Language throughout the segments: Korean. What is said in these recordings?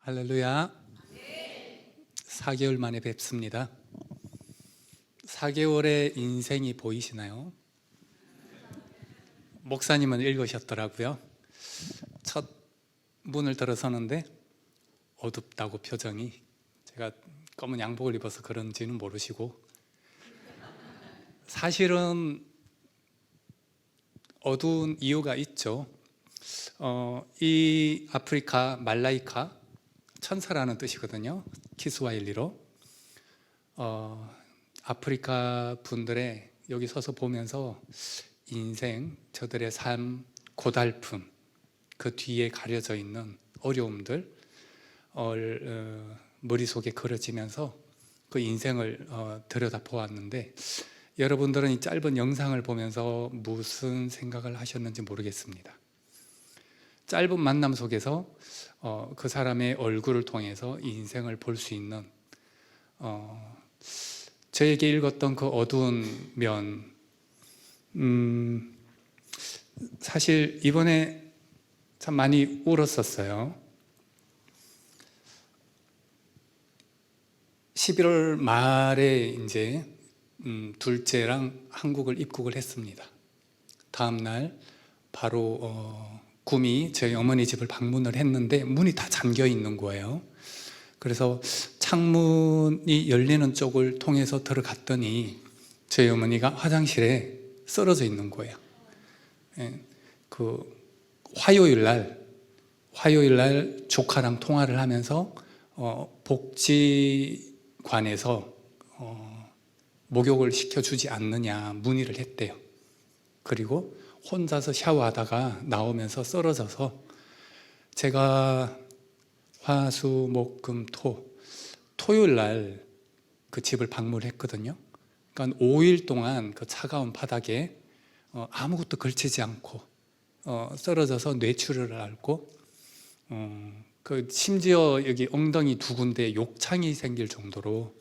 할렐루야. 4개월 만에 뵙습니다. 4개월의 인생이 보이시나요? 목사님은 읽으셨더라고요. 첫 문을 들어서는데 어둡다고 표정이, 제가 검은 양복을 입어서 그런지는 모르시고, 사실은 어두운 이유가 있죠. 이 아프리카 말라이카, 천사라는 뜻이거든요. 키스와힐리로. 아프리카 분들의, 여기 서서 보면서 인생, 저들의 삶, 고달픔, 그 뒤에 가려져 있는 어려움들 머릿속에 그려지면서 그 인생을 들여다보았는데, 여러분들은 이 짧은 영상을 보면서 무슨 생각을 하셨는지 모르겠습니다. 짧은 만남 속에서 그 사람의 얼굴을 통해서 인생을 볼 수 있는, 저에게 읽었던 그 어두운 면, 사실 이번에 참 많이 울었었어요. 11월 말에 이제 둘째랑 한국을 입국을 했습니다. 다음 날 바로 구미 저희 어머니 집을 방문을 했는데 문이 다 잠겨 있는 거예요. 그래서 창문이 열리는 쪽을 통해서 들어갔더니 저희 어머니가 화장실에 쓰러져 있는 거예요. 그 화요일 날 조카랑 통화를 하면서 복지관에서 목욕을 시켜주지 않느냐 문의를 했대요. 그리고 혼자서 샤워하다가 나오면서 쓰러져서, 제가 화, 수, 목, 금, 토요일 날 그 집을 방문했거든요. 그러니까 5일 동안 그 차가운 바닥에 아무것도 걸치지 않고 쓰러져서 뇌출혈을 앓고, 그 심지어 여기 엉덩이 두 군데에 욕창이 생길 정도로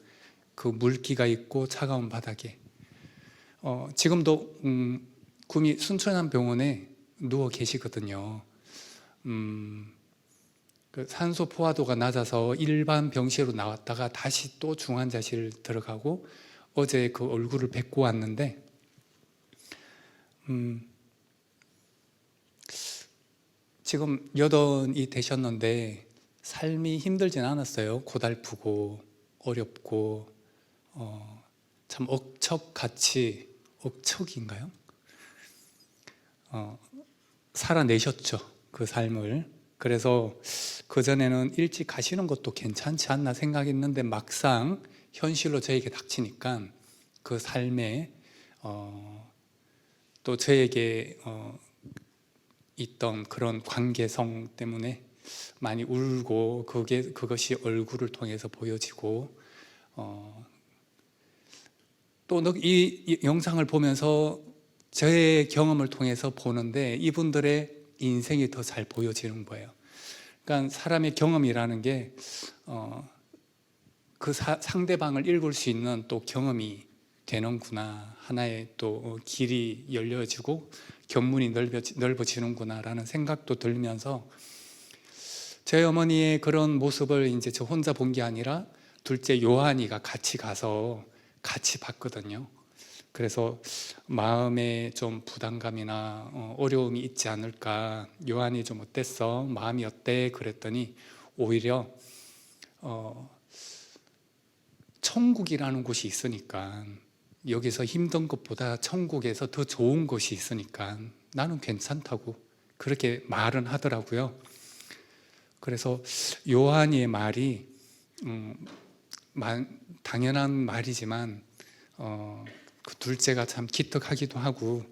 그 물기가 있고 차가운 바닥에, 지금도 구미 순천향병원에 누워 계시거든요. 그 산소 포화도가 낮아서 일반 병실로 나왔다가 다시 또 중환자실 들어가고, 어제 그 얼굴을 뵙고 왔는데, 지금 80이 되셨는데 삶이 힘들진 않았어요. 고달프고 어렵고, 참 억척같이, 억척인가요? 살아내셨죠, 그 삶을. 그래서 그전에는 일찍 가시는 것도 괜찮지 않나 생각했는데, 막상 현실로 저에게 닥치니까 그 삶에 또 저에게 있던 그런 관계성 때문에 많이 울고, 그것이 얼굴을 통해서 보여지고, 또 이 영상을 보면서 저의 경험을 통해서 보는데 이분들의 인생이 더 잘 보여지는 거예요. 그러니까 사람의 경험이라는 게 그 상대방을 읽을 수 있는 또 경험이 되는구나, 하나의 또 길이 열려지고 견문이 넓어지는구나 라는 생각도 들면서, 제 어머니의 그런 모습을 이제 저 혼자 본 게 아니라 둘째 요한이가 같이 가서 같이 봤거든요. 그래서 마음에 좀 부담감이나 어려움이 있지 않을까, 요한이 좀 어땠어? 마음이 어때? 그랬더니 오히려 천국이라는 곳이 있으니까, 여기서 힘든 것보다 천국에서 더 좋은 곳이 있으니까 나는 괜찮다고 그렇게 말은 하더라고요. 그래서 요한이의 말이 당연한 말이지만 그 둘째가 참 기특하기도 하고,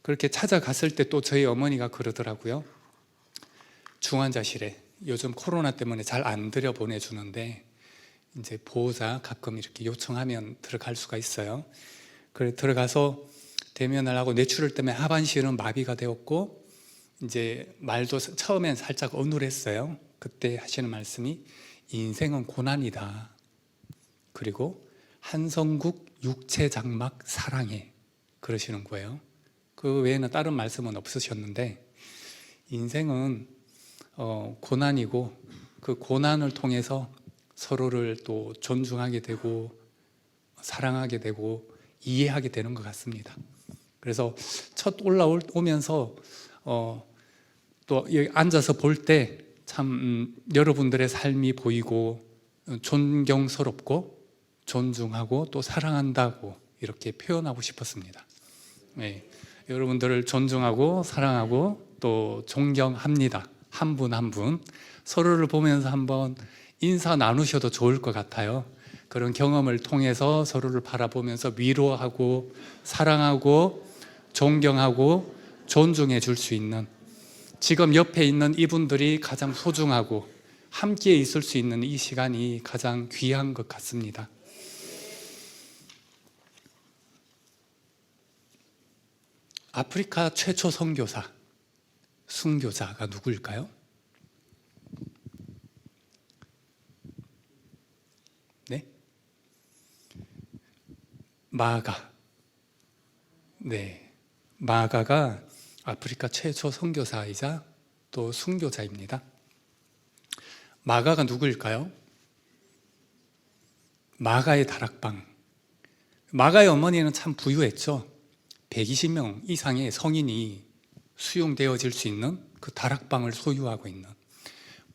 그렇게 찾아갔을 때 또 저희 어머니가 그러더라고요. 중환자실에 요즘 코로나 때문에 잘 안 들여보내주는데 이제 보호자 가끔 이렇게 요청하면 들어갈 수가 있어요. 그래 들어가서 대면을 하고, 뇌출혈 때문에 하반신은 마비가 되었고, 이제 말도 처음엔 살짝 어눌했어요. 그때 하시는 말씀이 인생은 고난이다. 그리고 한성국 육체장막 사랑해, 그러시는 거예요. 그 외에는 다른 말씀은 없으셨는데, 인생은 고난이고 그 고난을 통해서 서로를 또 존중하게 되고 사랑하게 되고 이해하게 되는 것 같습니다. 그래서 첫 올라오면서 또 여기 앉아서 볼 때 참 여러분들의 삶이 보이고 존경스럽고 존중하고 또 사랑한다고 이렇게 표현하고 싶었습니다. 네, 여러분들을 존중하고 사랑하고 또 존경합니다. 한 분 한 분 서로를 보면서 한번 인사 나누셔도 좋을 것 같아요. 그런 경험을 통해서 서로를 바라보면서 위로하고 사랑하고 존경하고 존중해 줄 수 있는, 지금 옆에 있는 이분들이 가장 소중하고 함께 있을 수 있는 이 시간이 가장 귀한 것 같습니다. 아프리카 최초 선교사, 순교자가 누구일까요? 네? 마가. 네. 마가가 아프리카 최초 선교사이자 또 순교자입니다. 마가가 누구일까요? 마가의 다락방. 마가의 어머니는 참 부유했죠. 120명 이상의 성인이 수용되어질 수 있는 그 다락방을 소유하고 있는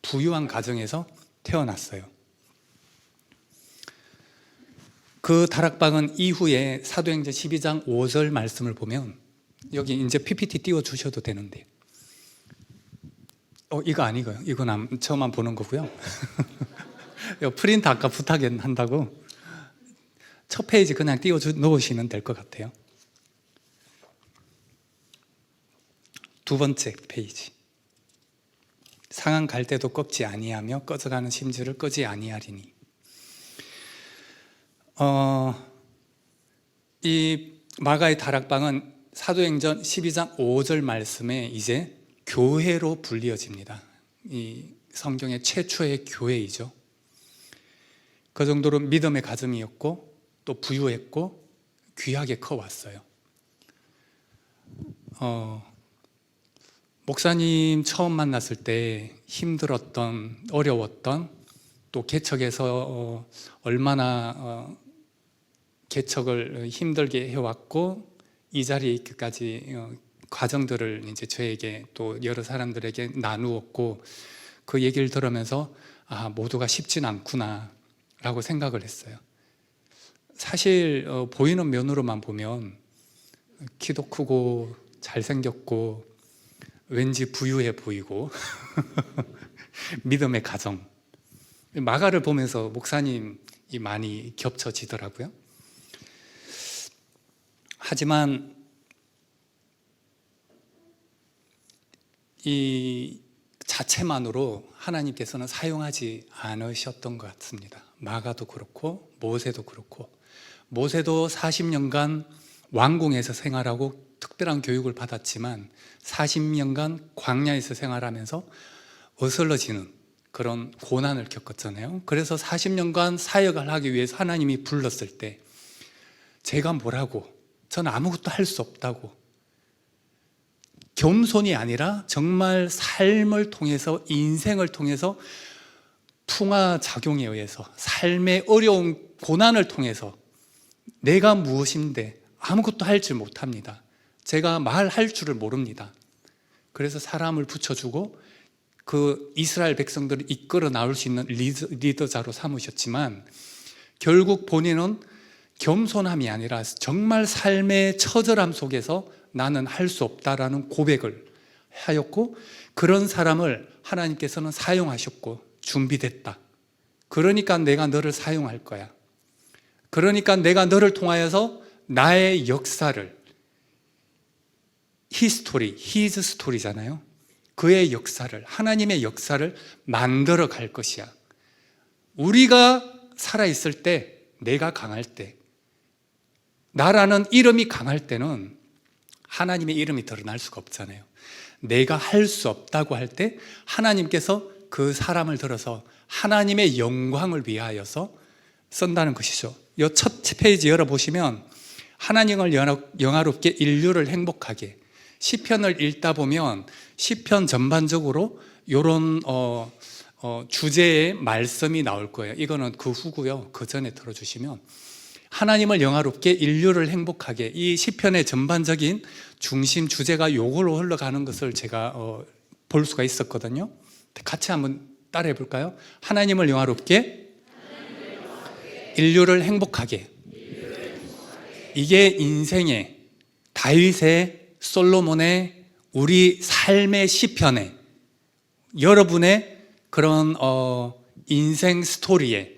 부유한 가정에서 태어났어요. 그 다락방은 이후에 사도행전 12장 5절 말씀을 보면, 여기 이제 PPT 띄워주셔도 되는데, 이거 아니고요. 이건 처음만 보는 거고요. 프린트 아까 부탁한다고 첫 페이지 그냥 넣으시면 될 것 같아요. 두 번째 페이지. 상한 갈대도 꺾지 아니하며 꺼져가는 심지를 끄지 아니하리니. 이 마가의 다락방은 사도행전 12장 5절 말씀에 이제 교회로 불리어집니다. 이 성경의 최초의 교회이죠. 그 정도로 믿음의 가정이었고 또 부유했고 귀하게 커왔어요. 목사님 처음 만났을 때 힘들었던, 어려웠던, 또 개척에서 얼마나 개척을 힘들게 해왔고 이 자리에 있기까지 과정들을 이제 저에게 또 여러 사람들에게 나누었고, 그 얘기를 들으면서 모두가 쉽진 않구나 라고 생각을 했어요. 사실 보이는 면으로만 보면 키도 크고 잘생겼고 왠지 부유해 보이고 믿음의 가정, 마가를 보면서 목사님이 많이 겹쳐지더라고요. 하지만 이 자체만으로 하나님께서는 사용하지 않으셨던 것 같습니다. 마가도 그렇고 모세도 그렇고, 모세도 40년간 왕궁에서 생활하고 특별한 교육을 받았지만 40년간 광야에서 생활하면서 어설러지는 그런 고난을 겪었잖아요. 그래서 40년간 사역을 하기 위해서 하나님이 불렀을 때 제가 뭐라고, 저는 아무것도 할 수 없다고, 겸손이 아니라 정말 삶을 통해서, 인생을 통해서 풍화작용에 의해서 삶의 어려운 고난을 통해서 내가 무엇인데 아무것도 할 줄 못합니다. 제가 말할 줄을 모릅니다. 그래서 사람을 붙여주고 그 이스라엘 백성들을 이끌어 나올 수 있는 리더자로 삼으셨지만, 결국 본인은 겸손함이 아니라 정말 삶의 처절함 속에서 나는 할 수 없다라는 고백을 하였고, 그런 사람을 하나님께서는 사용하셨고 준비됐다. 그러니까 내가 너를 사용할 거야. 그러니까 내가 너를 통하여서 나의 역사를, 히스토리, 히즈 스토리잖아요. 그의 역사를, 하나님의 역사를 만들어 갈 것이야. 우리가 살아있을 때, 내가 강할 때, 나라는 이름이 강할 때는 하나님의 이름이 드러날 수가 없잖아요. 내가 할 수 없다고 할 때 하나님께서 그 사람을 들어서 하나님의 영광을 위하여서 쓴다는 것이죠. 이 첫 페이지 열어보시면 하나님을 영화롭게, 인류를 행복하게, 시편을 읽다 보면 시편 전반적으로 이런 주제의 말씀이 나올 거예요. 이거는 그 후고요. 그 전에 들어주시면 하나님을 영화롭게 인류를 행복하게, 이 시편의 전반적인 중심 주제가 요걸로 흘러가는 것을 제가 볼 수가 있었거든요. 같이 한번 따라해 볼까요? 하나님을 영화롭게 인류를 행복하게. 이게 인생의, 다윗의, 솔로몬의, 우리 삶의 시편의, 여러분의 그런 인생 스토리에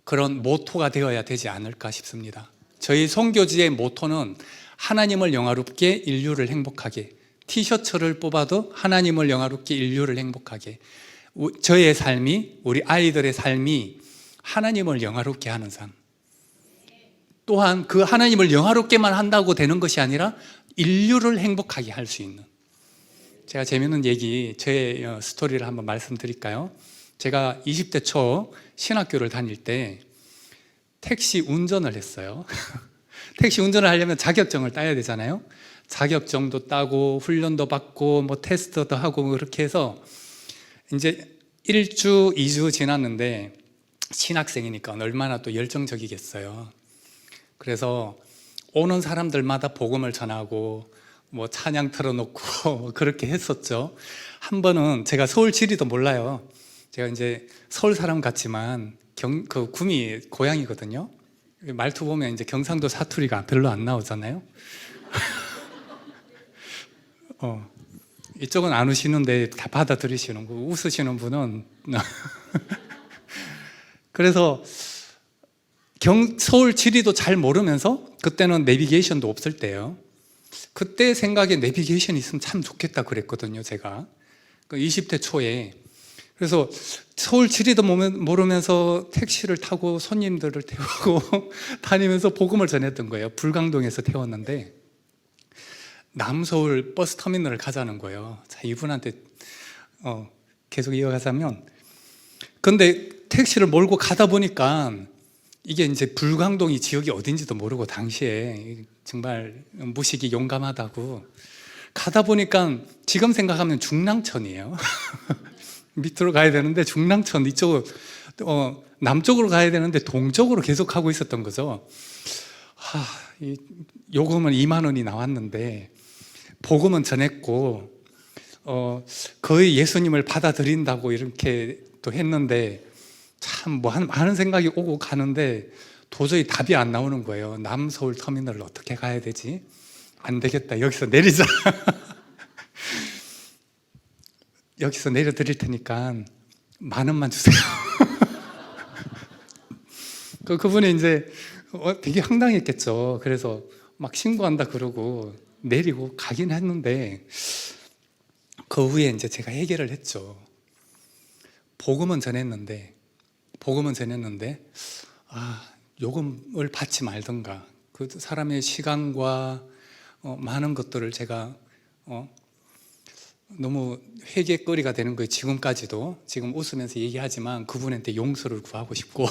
그런 모토가 되어야 되지 않을까 싶습니다. 저희 선교지의 모토는 하나님을 영화롭게 인류를 행복하게. 티셔츠를 뽑아도 하나님을 영화롭게 인류를 행복하게. 저의 삶이, 우리 아이들의 삶이 하나님을 영화롭게 하는 삶. 또한 그 하나님을 영화롭게만 한다고 되는 것이 아니라 인류를 행복하게 할 수 있는. 제가 재미있는 얘기, 제 스토리를 한번 말씀드릴까요? 제가 20대 초 신학교를 다닐 때 택시 운전을 했어요. 택시 운전을 하려면 자격증을 따야 되잖아요. 자격증도 따고 훈련도 받고 뭐 테스트도 하고 그렇게 해서 이제 1주, 2주 지났는데 신학생이니까 얼마나 또 열정적이겠어요. 그래서 오는 사람들마다 복음을 전하고 뭐 찬양 틀어놓고 그렇게 했었죠. 한 번은 제가 서울 지리도 몰라요. 제가 이제 서울 사람 같지만 그 구미 고향이거든요. 말투 보면 이제 경상도 사투리가 별로 안 나오잖아요. 이쪽은 안 우시는데 다 받아들이시는 거, 웃으시는 분은 그래서 서울 지리도 잘 모르면서, 그때는 내비게이션도 없을 때예요. 그때 생각에 내비게이션이 있으면 참 좋겠다 그랬거든요, 제가. 20대 초에. 그래서 서울 지리도 모르면서 택시를 타고 손님들을 태우고 다니면서 복음을 전했던 거예요. 불광동에서 태웠는데 남서울 버스터미널을 가자는 거예요. 자, 이분한테 계속 이어가자면, 근데 택시를 몰고 가다 보니까 이게 이제 불광동이 지역이 어딘지도 모르고 당시에 정말 무식이 용감하다고 가다 보니까 지금 생각하면 중랑천이에요. 밑으로 가야 되는데 중랑천 이쪽으로 남쪽으로 가야 되는데 동쪽으로 계속 가고 있었던 거죠. 요금은 2만 원이 나왔는데 복음은 전했고 거의 예수님을 받아들인다고 이렇게 또 했는데 참 뭐 많은 생각이 오고 가는데 도저히 답이 안 나오는 거예요. 남서울 터미널을 어떻게 가야 되지? 안 되겠다, 여기서 내리자. 여기서 내려드릴 테니까 10,000원만 주세요. 그분이 이제 되게 황당했겠죠. 그래서 막 신고한다 그러고 내리고 가긴 했는데 그 후에 이제 제가 해결을 했죠. 복음은 전했는데 요금을 받지 말던가, 그 사람의 시간과 많은 것들을 제가 너무 회개거리가 되는 거예요. 지금까지도. 지금 웃으면서 얘기하지만 그분한테 용서를 구하고 싶고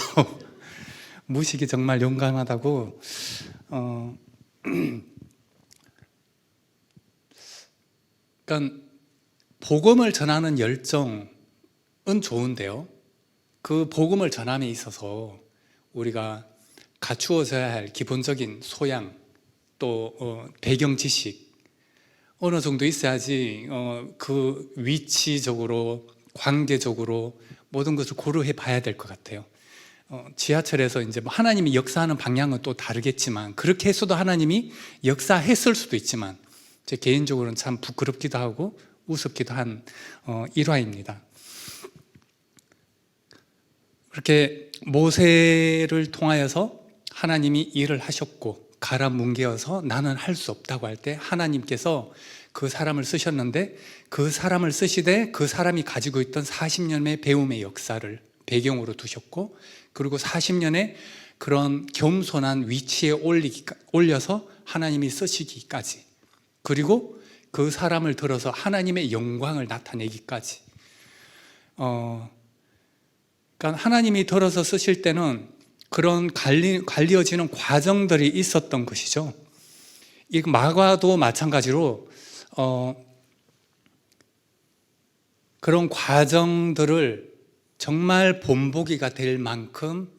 무식이 정말 용감하다고. 그러니까 복음을 전하는 열정은 좋은데요, 그 복음을 전함에 있어서 우리가 갖추어져야 할 기본적인 소양, 또 배경 지식 어느 정도 있어야지 그 위치적으로, 관계적으로 모든 것을 고려해 봐야 될 것 같아요. 지하철에서 이제 하나님이 역사하는 방향은 또 다르겠지만, 그렇게 해서도 하나님이 역사했을 수도 있지만, 제 개인적으로는 참 부끄럽기도 하고 우습기도 한 일화입니다. 그렇게 모세를 통하여서 하나님이 일을 하셨고 가라 뭉개어서 나는 할 수 없다고 할 때 하나님께서 그 사람을 쓰셨는데, 그 사람을 쓰시되 그 사람이 가지고 있던 40년의 배움의 역사를 배경으로 두셨고, 그리고 40년의 그런 겸손한 위치에 올려서 하나님이 쓰시기까지, 그리고 그 사람을 들어서 하나님의 영광을 나타내기까지. 그러니까 하나님이 들어서 쓰실 때는 그런 관리어지는 과정들이 있었던 것이죠. 이 마가도 마찬가지로 그런 과정들을 정말 본보기가 될 만큼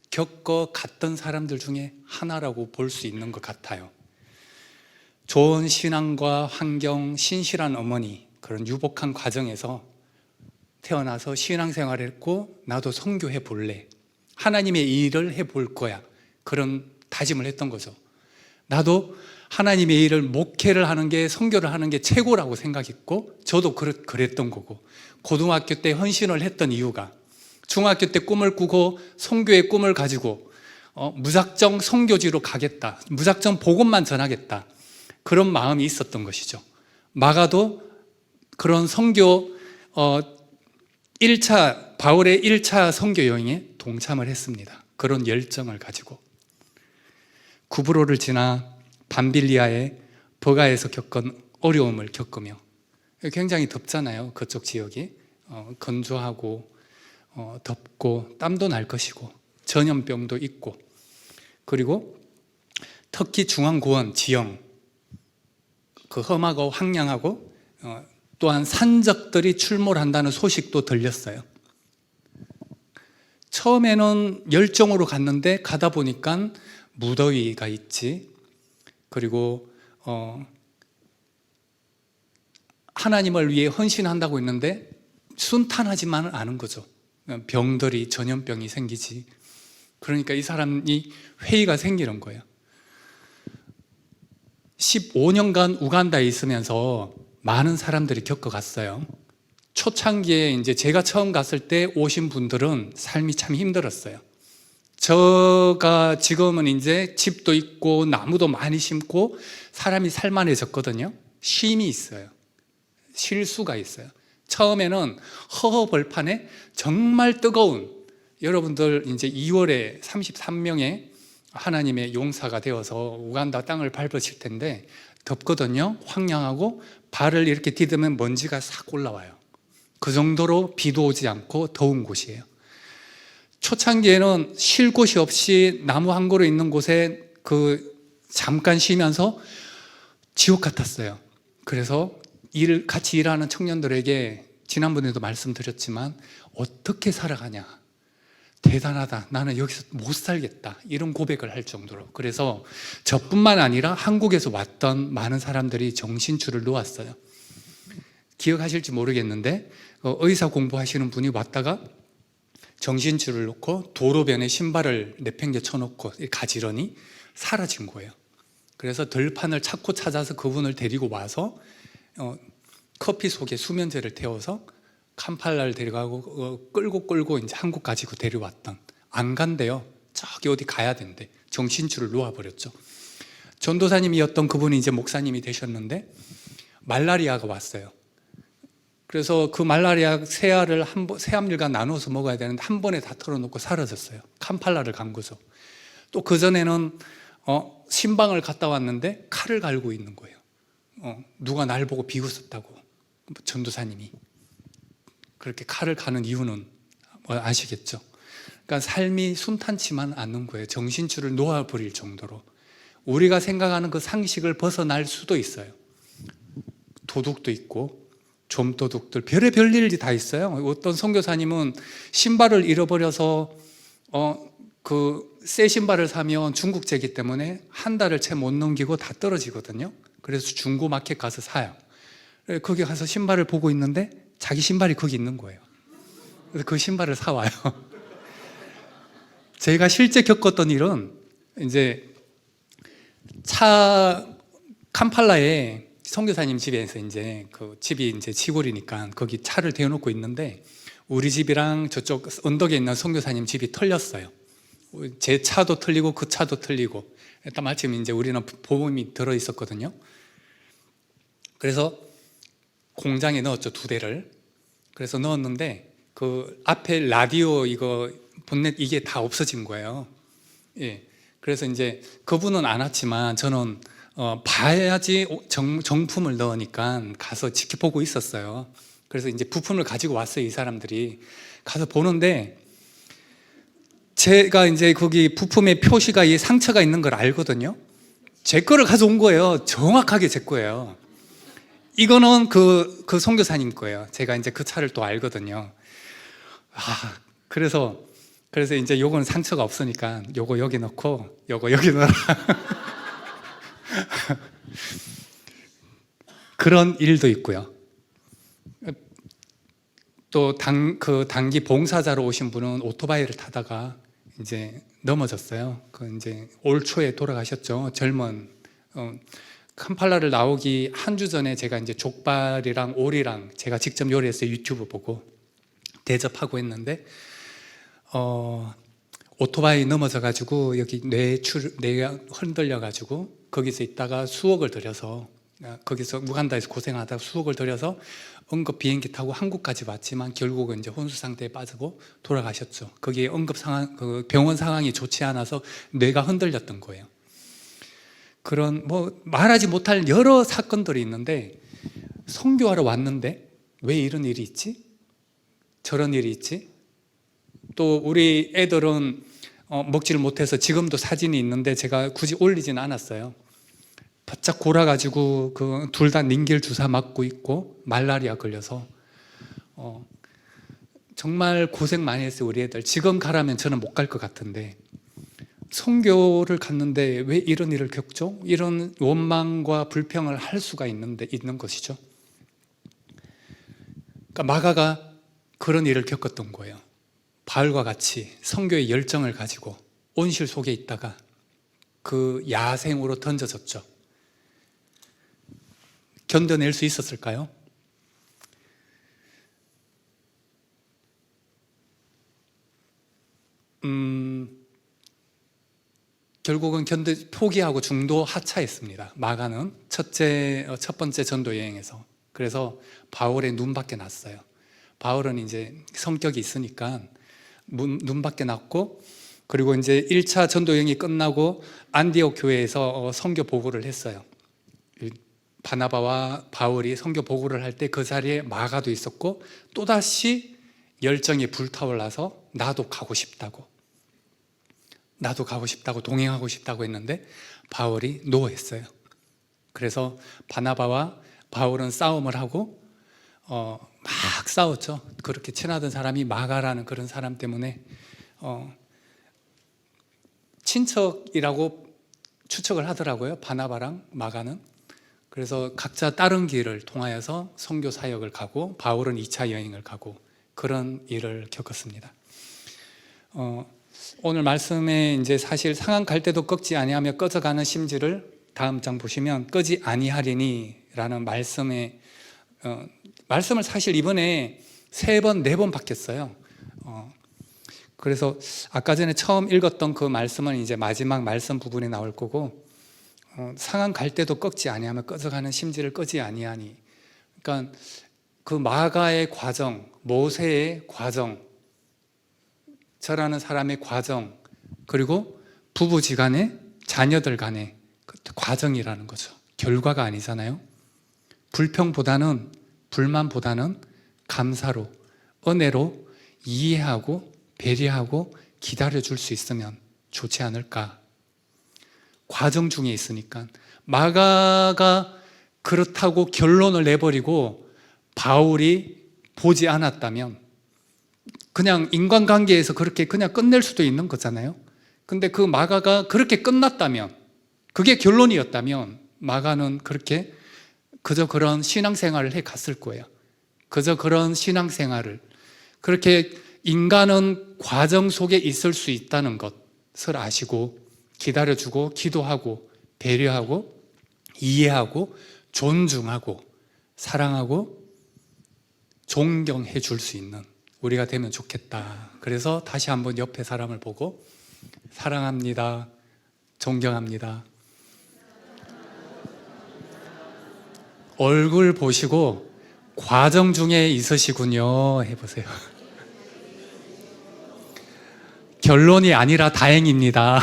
겪어갔던 사람들 중에 하나라고 볼 수 있는 것 같아요. 좋은 신앙과 환경, 신실한 어머니, 그런 유복한 과정에서 태어나서 신앙생활을 했고 나도 선교해 볼래, 하나님의 일을 해볼 거야, 그런 다짐을 했던 거죠. 나도 하나님의 일을, 목회를 하는 게, 선교를 하는 게 최고라고 생각했고 저도 그랬던 거고, 고등학교 때 헌신을 했던 이유가 중학교 때 꿈을 꾸고 선교의 꿈을 가지고 무작정 선교지로 가겠다, 무작정 복음만 전하겠다, 그런 마음이 있었던 것이죠. 마가도 그런 선교 1차, 바울의 1차 선교 여행에 동참을 했습니다. 그런 열정을 가지고. 구브로를 지나 밤빌리아의 버가에서 겪은 어려움을 겪으며, 굉장히 덥잖아요, 그쪽 지역이. 건조하고 덥고 땀도 날 것이고 전염병도 있고, 그리고 터키 중앙고원 지형, 그 험하고 황량하고 또한 산적들이 출몰한다는 소식도 들렸어요. 처음에는 열정으로 갔는데 가다 보니까 무더위가 있지, 그리고 하나님을 위해 헌신한다고 했는데 순탄하지만은 않은 거죠. 병들이, 전염병이 생기지. 그러니까 이 사람이 회의가 생기는 거예요. 15년간 우간다에 있으면서 많은 사람들이 겪어갔어요. 초창기에 이제 제가 처음 갔을 때 오신 분들은 삶이 참 힘들었어요. 저가 지금은 이제 집도 있고 나무도 많이 심고 사람이 살만해졌거든요. 쉼이 있어요. 쉴 수가 있어요. 처음에는 허허벌판에 정말 뜨거운, 여러분들 이제 2월에 33명의 하나님의 용사가 되어서 우간다 땅을 밟으실 텐데 덥거든요. 황량하고 발을 이렇게 디디면 먼지가 싹 올라와요. 그 정도로 비도 오지 않고 더운 곳이에요. 초창기에는 쉴 곳이 없이 나무 한 그루 있는 곳에 잠깐 쉬면서 지옥 같았어요. 그래서 같이 일하는 청년들에게 지난번에도 말씀드렸지만 어떻게 살아가냐, 대단하다, 나는 여기서 못 살겠다, 이런 고백을 할 정도로. 그래서 저뿐만 아니라 한국에서 왔던 많은 사람들이 정신줄을 놓았어요. 기억하실지 모르겠는데 의사 공부하시는 분이 왔다가 정신줄을 놓고 도로변에 신발을 내팽개 쳐놓고 가지런히 사라진 거예요. 그래서 들판을 찾고 찾아서 그분을 데리고 와서 커피 속에 수면제를 태워서 캄팔라를 데려가고 끌고 이제 한국 가지고 데려왔던. 안 간대요. 저기 어디 가야 된대. 정신줄을 놓아버렸죠. 전도사님이었던 그분이 이제 목사님이 되셨는데 말라리아가 왔어요. 그래서 그 말라리아 세알을 세암일과 나눠서 먹어야 되는데 한 번에 다 털어놓고 사라졌어요. 캄팔라를 간 거죠. 또 그전에는 신방을 갔다 왔는데 칼을 갈고 있는 거예요. 누가 날 보고 비웃었다고, 전도사님이. 그렇게 칼을 가는 이유는 아시겠죠? 그러니까 삶이 순탄치만 않는 거예요. 정신줄을 놓아버릴 정도로. 우리가 생각하는 그 상식을 벗어날 수도 있어요. 도둑도 있고 좀도둑들, 별의별 일이 다 있어요. 어떤 선교사님은 신발을 잃어버려서 새 신발을 사면 중국제이기 때문에 한 달을 채 못 넘기고 다 떨어지거든요. 그래서 중고 마켓 가서 사요. 거기 가서 신발을 보고 있는데 자기 신발이 거기 있는 거예요. 그래서 그 신발을 사와요. 제가 실제 겪었던 일은 이제 캄팔라에 선교사님 집에서 이제 그 집이 이제 시골이니까 거기 차를 대놓고 있는데 우리 집이랑 저쪽 언덕에 있는 선교사님 집이 털렸어요. 제 차도 털리고 그 차도 털리고. 일단 마침 이제 우리는 보험이 들어 있었거든요. 그래서 공장에 넣었죠, 2대를. 그래서 넣었는데 그 앞에 라디오 이거 본넷 이게 다 없어진 거예요. 예. 그래서 이제 그분은 안 왔지만 저는 봐야지 정품을 넣으니까 가서 지켜보고 있었어요. 그래서 이제 부품을 가지고 왔어요. 이 사람들이 가서 보는데 제가 이제 거기 부품에 표시가 이 상처가 있는 걸 알거든요. 제 거를 가져온 거예요. 정확하게 제 거예요. 이거는 그 선교사님 거예요. 제가 이제 그 차를 또 알거든요. 그래서 이제 요거는 상처가 없으니까 요거 여기 넣고 요거 여기 넣어라. 그런 일도 있고요. 또 단기 봉사자로 오신 분은 오토바이를 타다가 이제 넘어졌어요. 이제 올 초에 돌아가셨죠. 젊은 캄팔라를 나오기 한 주 전에 제가 이제 족발이랑 오리랑 제가 직접 요리해서 유튜브 보고 대접하고 했는데 오토바이 넘어져가지고 여기 뇌가 흔들려가지고 거기서 있다가 수억을 들여서 거기서 우간다에서 고생하다가 수억을 들여서 응급 비행기 타고 한국까지 왔지만 결국은 이제 혼수 상태에 빠지고 돌아가셨죠. 거기에 응급 상황, 병원 상황이 좋지 않아서 뇌가 흔들렸던 거예요. 그런 말하지 못할 여러 사건들이 있는데 선교하러 왔는데 왜 이런 일이 있지? 저런 일이 있지? 또 우리 애들은 먹지를 못해서 지금도 사진이 있는데 제가 굳이 올리지는 않았어요. 바짝 골아가지고 둘 다 닌겔 주사 맞고 있고 말라리아 걸려서 정말 고생 많이 했어요. 우리 애들 지금 가라면 저는 못 갈 것 같은데 선교를 갔는데 왜 이런 일을 겪죠? 이런 원망과 불평을 할 수가 있는 것이죠. 그러니까 마가가 그런 일을 겪었던 거예요. 바울과 같이 선교의 열정을 가지고 온실 속에 있다가 그 야생으로 던져졌죠. 견뎌낼 수 있었을까요? 결국은 포기하고 중도 하차했습니다. 마가는 첫 번째 전도 여행에서. 그래서 바울의 눈밖에 났어요. 바울은 이제 성격이 있으니까 눈밖에 났고, 그리고 이제 1차 전도 여행이 끝나고 안디옥 교회에서 선교 보고를 했어요. 바나바와 바울이 선교 보고를 할 때 그 자리에 마가도 있었고 또다시 열정이 불타올라서 나도 가고 싶다고 동행하고 싶다고 했는데 바울이 노했어요. 그래서 바나바와 바울은 싸움을 하고 막 싸웠죠. 그렇게 친하던 사람이 마가라는 그런 사람 때문에 친척이라고 추측을 하더라고요. 바나바랑 마가는. 그래서 각자 다른 길을 통하여서 선교 사역을 가고 바울은 2차 여행을 가고 그런 일을 겪었습니다. 오늘 말씀에 이제 사실 상한 갈 때도 꺾지 아니하며 꺼져가는 심지를 다음 장 보시면 끄지 아니하리니라는 말씀을 사실 이번에 3번, 4번 바뀌었어요. 그래서 아까 전에 처음 읽었던 그 말씀은 이제 마지막 말씀 부분에 나올 거고 상한 갈 때도 꺾지 아니하며 꺼져가는 심지를 끄지 아니하니. 그러니까 그 마가의 과정, 모세의 과정, 저라는 사람의 과정, 그리고 부부지간에 자녀들 간의 그 과정이라는 거죠. 결과가 아니잖아요. 불만보다는 감사로, 은혜로 이해하고 배려하고 기다려줄 수 있으면 좋지 않을까. 과정 중에 있으니까. 마가가 그렇다고 결론을 내버리고 바울이 보지 않았다면 그냥 인간관계에서 그렇게 그냥 끝낼 수도 있는 거잖아요. 근데 그 마가가 그렇게 끝났다면, 그게 결론이었다면 마가는 그렇게 그저 그런 신앙생활을 해 갔을 거예요. 그저 그런 신앙생활을, 그렇게 인간은 과정 속에 있을 수 있다는 것을 아시고 기다려주고 기도하고 배려하고 이해하고 존중하고 사랑하고 존경해 줄 수 있는 우리가 되면 좋겠다. 그래서 다시 한번 옆에 사람을 보고 사랑합니다, 존경합니다, 얼굴 보시고 과정 중에 있으시군요 해보세요. 결론이 아니라 다행입니다.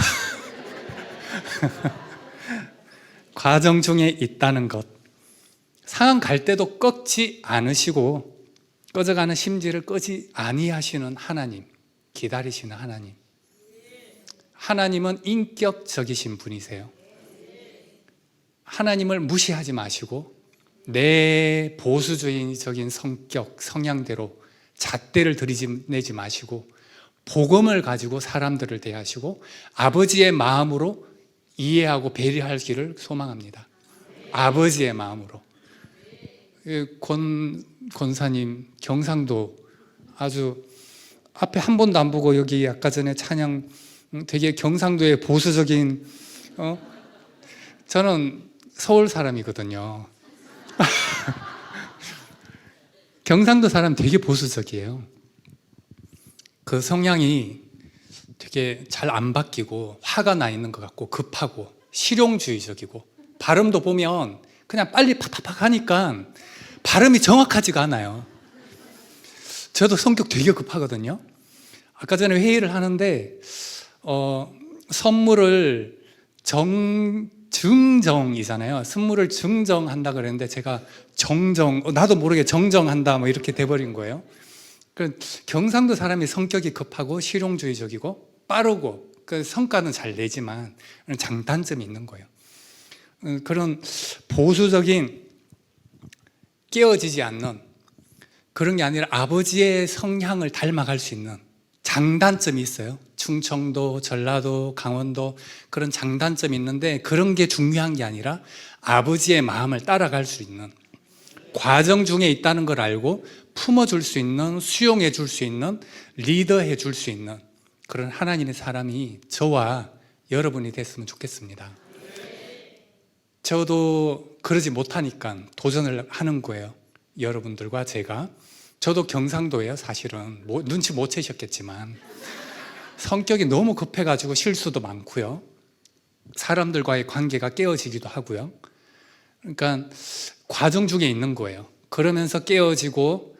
과정 중에 있다는 것. 상한 갈 때도 꺾지 않으시고 꺼져가는 심지를 끄지 아니하시는 하나님, 기다리시는 하나님. 하나님은 인격적이신 분이세요. 하나님을 무시하지 마시고 내 보수적인 성격, 성향대로 잣대를 들이내지 마시고 복음을 가지고 사람들을 대하시고 아버지의 마음으로 이해하고 배려하기를 소망합니다. 아버지의 마음으로. 권사님 경상도 아주 앞에 한 번도 안 보고 여기 아까 전에 찬양 되게 경상도의 보수적인 저는 서울 사람이거든요. 경상도 사람 되게 보수적이에요. 그 성향이 되게 잘 안 바뀌고 화가 나 있는 것 같고 급하고 실용주의적이고 발음도 보면 그냥 빨리 팍팍팍 하니까 발음이 정확하지가 않아요. 저도 성격 되게 급하거든요. 아까 전에 회의를 하는데 선물을 증정이잖아요. 선물을 증정한다 그랬는데 제가 나도 모르게 정정한다 뭐 이렇게 돼버린 거예요. 경상도 사람이 성격이 급하고 실용주의적이고 빠르고 성과는 잘 내지만 장단점이 있는 거예요. 그런 보수적인 깨어지지 않는 그런 게 아니라 아버지의 성향을 닮아갈 수 있는 장단점이 있어요. 충청도, 전라도, 강원도 그런 장단점이 있는데 그런 게 중요한 게 아니라 아버지의 마음을 따라갈 수 있는 과정 중에 있다는 걸 알고 품어줄 수 있는, 수용해 줄 수 있는, 리더해 줄 수 있는 그런 하나님의 사람이 저와 여러분이 됐으면 좋겠습니다. 저도 그러지 못하니까 도전을 하는 거예요. 여러분들과 제가. 저도 경상도예요. 사실은 눈치 못 채셨겠지만 성격이 너무 급해가지고 실수도 많고요. 사람들과의 관계가 깨어지기도 하고요. 그러니까 과정 중에 있는 거예요. 그러면서 깨어지고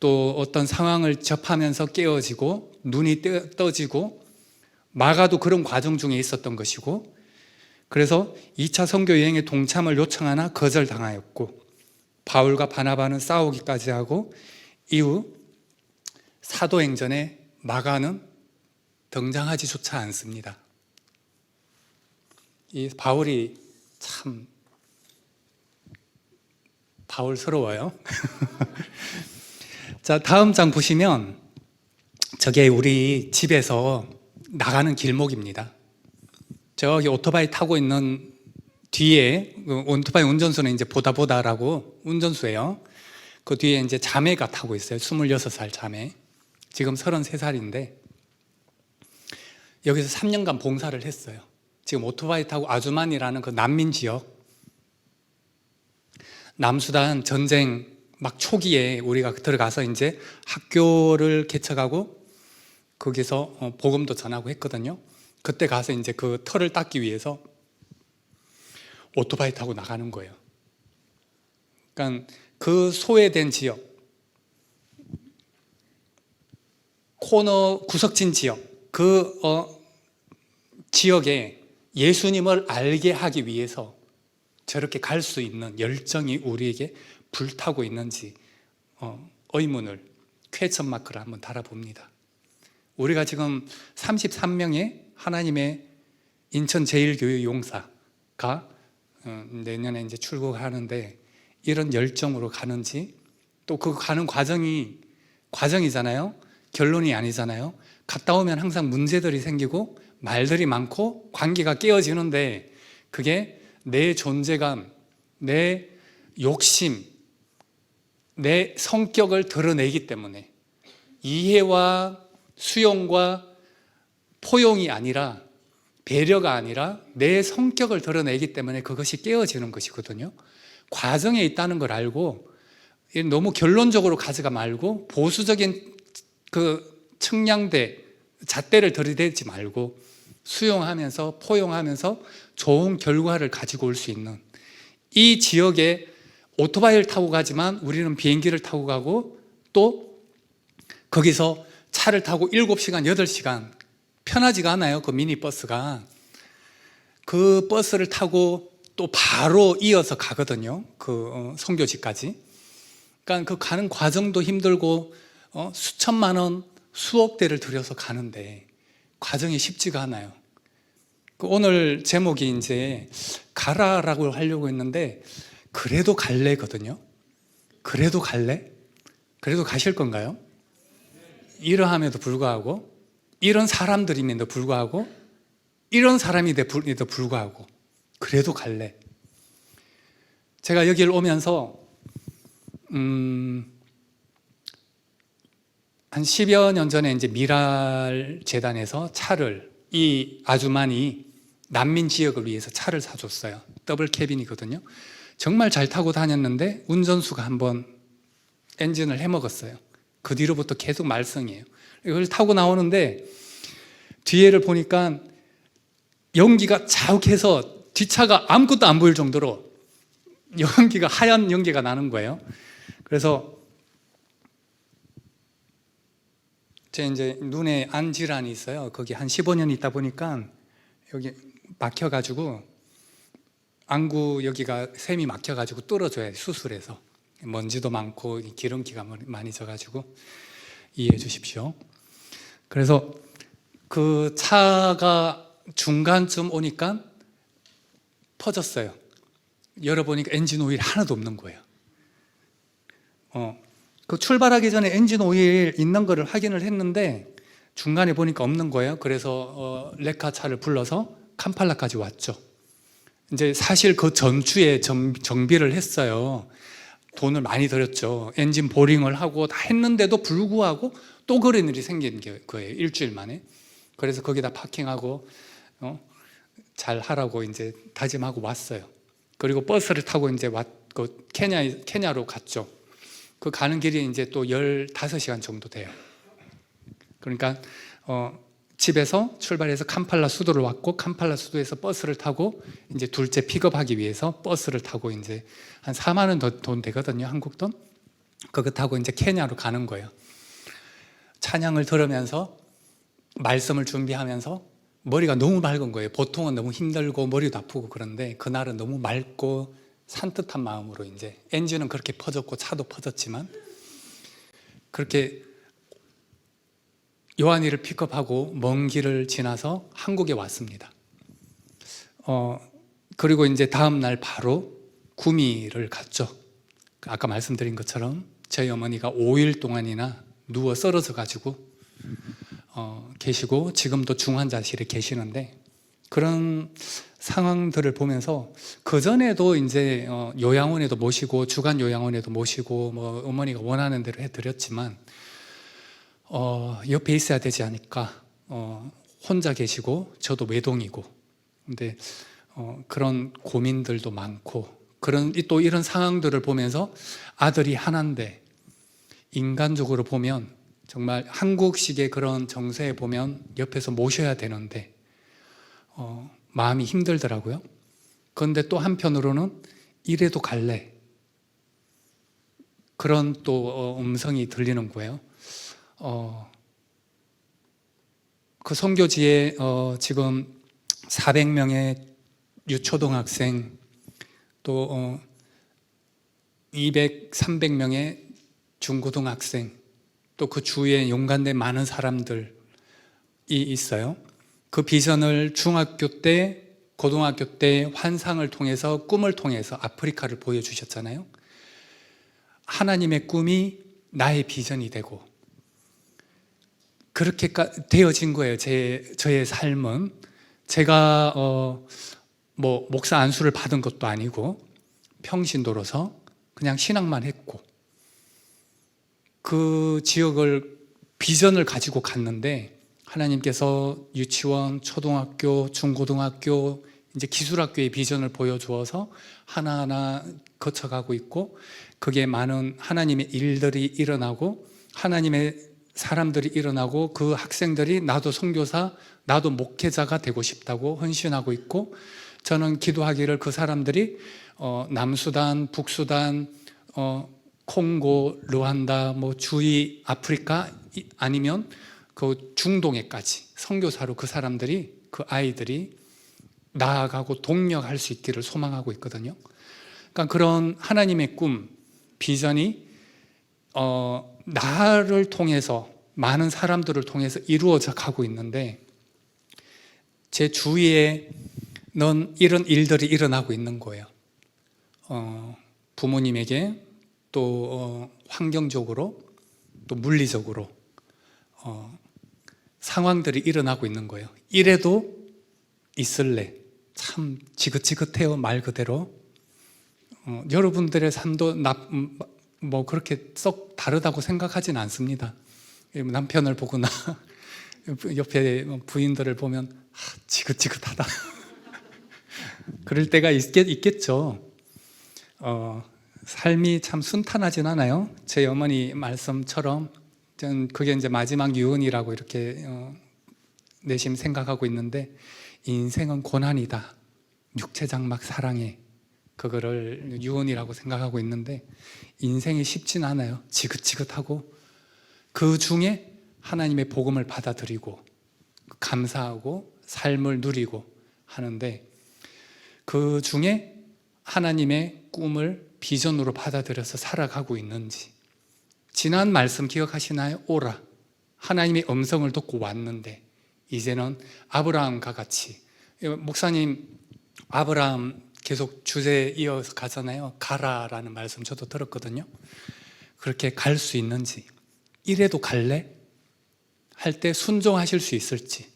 또 어떤 상황을 접하면서 깨어지고 눈이 떠지고 마가도 그런 과정 중에 있었던 것이고 그래서 2차 선교 여행에 동참을 요청하나 거절당하였고 바울과 바나바는 싸우기까지 하고 이후 사도행전에 마가는 등장하지조차 않습니다. 이 바울이 참 바울스러워요. 자, 다음 장 보시면 저게 우리 집에서 나가는 길목입니다. 저기 오토바이 타고 있는 뒤에 오토바이 운전수는 이제 보다라고 운전수예요. 그 뒤에 이제 자매가 타고 있어요. 26살 자매. 지금 33살인데 여기서 3년간 봉사를 했어요. 지금 오토바이 타고 아주만이라는 그 난민 지역 남수단 전쟁 막 초기에 우리가 들어가서 이제 학교를 개척하고 거기서 복음도 전하고 했거든요. 그때 가서 이제 그 털을 닦기 위해서 오토바이 타고 나가는 거예요. 그러니까 그 소외된 지역, 코너 구석진 지역, 그 지역에 예수님을 알게 하기 위해서 저렇게 갈 수 있는 열정이 우리에게 불타고 있는지 의문을 퀘스천 마크를 한번 달아봅니다. 우리가 지금 33명의 하나님의 인천 제일교회 용사가 내년에 이제 출국하는데 이런 열정으로 가는지 또 그 가는 과정이잖아요. 결론이 아니잖아요. 갔다 오면 항상 문제들이 생기고 말들이 많고 관계가 깨어지는데 그게 내 존재감, 내 욕심, 내 성격을 드러내기 때문에 이해와 수용과 포용이 아니라 배려가 아니라 내 성격을 드러내기 때문에 그것이 깨어지는 것이거든요. 과정에 있다는 걸 알고 너무 결론적으로 가지가 말고 보수적인 그 측량대, 잣대를 들이대지 말고 수용하면서 포용하면서 좋은 결과를 가지고 올 수 있는 이 지역에 오토바이를 타고 가지만 우리는 비행기를 타고 가고 또 거기서 차를 타고 7시간, 8시간 편하지가 않아요. 그 미니버스가. 그 버스를 타고 또 바로 이어서 가거든요. 그 선교지까지. 그러니까 그 가는 과정도 힘들고 수천만 원, 수억 대를 들여서 가는데 과정이 쉽지가 않아요. 오늘 제목이 이제 가라라고 하려고 했는데 그래도 갈래거든요. 그래도 갈래? 그래도 가실 건가요? 이러함에도 불구하고, 이런 사람들임에도 불구하고, 이런 사람임에도 불구하고 그래도 갈래. 제가 여기를 오면서 한 10여 년 전에 이제 미랄 재단에서 차를, 이 아주만이 난민 지역을 위해서 차를 사줬어요. 더블 캐빈이거든요. 정말 잘 타고 다녔는데 운전수가 한번 엔진을 해먹었어요. 그 뒤로부터 계속 말썽이에요. 이걸 타고 나오는데 뒤에를 보니까 연기가 자욱해서 뒷차가 아무것도 안 보일 정도로 연기가, 하얀 연기가 나는 거예요. 그래서 제 이제 눈에 안 질환이 있어요. 거기 한 15년 있다 보니까 여기 막혀가지고, 안구 여기가 샘이 막혀가지고 뚫어줘야 수술해서, 먼지도 많고 기름기가 많이 져가지고 이해해 주십시오. 그래서 그 차가 중간쯤 오니까 퍼졌어요. 열어보니까 엔진 오일 하나도 없는 거예요. 그 출발하기 전에 엔진 오일 있는 거를 확인을 했는데 중간에 보니까 없는 거예요. 그래서 레카 차를 불러서 캄팔라까지 왔죠. 이제 사실 그 전주에 정비를 했어요. 돈을 많이 들였죠. 엔진 보링을 하고 다 했는데도 불구하고 또 그런 일이 생긴 거예요. 일주일 만에. 그래서 거기다 파킹하고 잘 하라고 이제 다짐하고 왔어요. 그리고 버스를 타고 이제 케냐로 갔죠. 그 가는 길이 이제 또 15시간 정도 돼요. 그러니까 집에서 출발해서 캄팔라 수도를 왔고, 캄팔라 수도에서 버스를 타고 이제 둘째 픽업하기 위해서 버스를 타고 이제 한 4만 원 더 돈 되거든요, 한국 돈. 그거 타고 이제 케냐로 가는 거예요. 찬양을 들으면서 말씀을 준비하면서 머리가 너무 맑은 거예요. 보통은 너무 힘들고 머리도 아프고 그런데 그날은 너무 맑고 산뜻한 마음으로, 이제 엔진은 그렇게 퍼졌고 차도 퍼졌지만 그렇게 요한이를 픽업하고 먼 길을 지나서 한국에 왔습니다. 그리고 이제 다음 날 바로 구미를 갔죠. 아까 말씀드린 것처럼 저희 어머니가 5일 동안이나 누워 쓰러져 가지고 계시고, 지금도 중환자실에 계시는데, 그런 상황들을 보면서 그전에도 이제 요양원에도 모시고 주간 요양원에도 모시고 뭐 어머니가 원하는 대로 해드렸지만 옆에 있어야 되지 않을까. 혼자 계시고 저도 외동이고, 근데 그런 고민들도 많고, 또 이런 상황들을 보면서 아들이 하나인데, 인간적으로 보면 정말 한국식의 그런 정세에 보면 옆에서 모셔야 되는데 마음이 힘들더라고요. 그런데 또 한편으로는 이래도 갈래, 그런 또 음성이 들리는 거예요. 그 선교지에 지금 400명의 유초등학생, 또 200, 300명의 중고등학생, 또 그 주위에 용감된 많은 사람들이 있어요. 그 비전을 중학교 때, 고등학교 때 환상을 통해서, 꿈을 통해서 아프리카를 보여주셨잖아요. 하나님의 꿈이 나의 비전이 되고 그렇게 되어진 거예요. 저의 삶은. 제가 뭐 목사 안수를 받은 것도 아니고 평신도로서 그냥 신앙만 했고, 그 지역을 비전을 가지고 갔는데 하나님께서 유치원, 초등학교, 중고등학교, 이제 기술학교의 비전을 보여주어서 하나하나 거쳐가고 있고, 그게 많은 하나님의 일들이 일어나고 하나님의 사람들이 일어나고, 그 학생들이 나도 선교사, 나도 목회자가 되고 싶다고 헌신하고 있고, 저는 기도하기를 그 사람들이 남수단, 북수단, 콩고, 르완다, 뭐 주위 아프리카, 아니면 그 중동에까지 선교사로 그 사람들이, 그 아이들이 나아가고 동력할 수 있기를 소망하고 있거든요. 그러니까 그런 하나님의 꿈, 비전이 나를 통해서, 많은 사람들을 통해서 이루어져 가고 있는데, 제 주위에는 이런 일들이 일어나고 있는 거예요. 부모님에게 또 환경적으로 또 물리적으로 상황들이 일어나고 있는 거예요. 이래도 있을래. 참 지긋지긋해요. 말 그대로. 여러분들의 삶도 뭐 그렇게 썩 다르다고 생각하진 않습니다. 남편을 보거나 옆에 부인들을 보면 지긋지긋하다. 그럴 때가 있겠죠. 삶이 참 순탄하진 않아요. 제 어머니 말씀처럼 저는 그게 이제 마지막 유언이라고 이렇게 내심 생각하고 있는데, 인생은 고난이다. 육체장막 사랑해. 그거를 유언이라고 생각하고 있는데, 인생이 쉽진 않아요. 지긋지긋하고, 그 중에 하나님의 복음을 받아들이고 감사하고 삶을 누리고 하는데, 그 중에 하나님의 꿈을 비전으로 받아들여서 살아가고 있는지. 지난 말씀 기억하시나요? 오라. 하나님의 음성을 듣고 왔는데 이제는 아브라함과 같이, 목사님 아브라함 계속 주제 이어서 가잖아요. 가라라는 말씀 저도 들었거든요. 그렇게 갈 수 있는지, 이래도 갈래? 할 때 순종하실 수 있을지,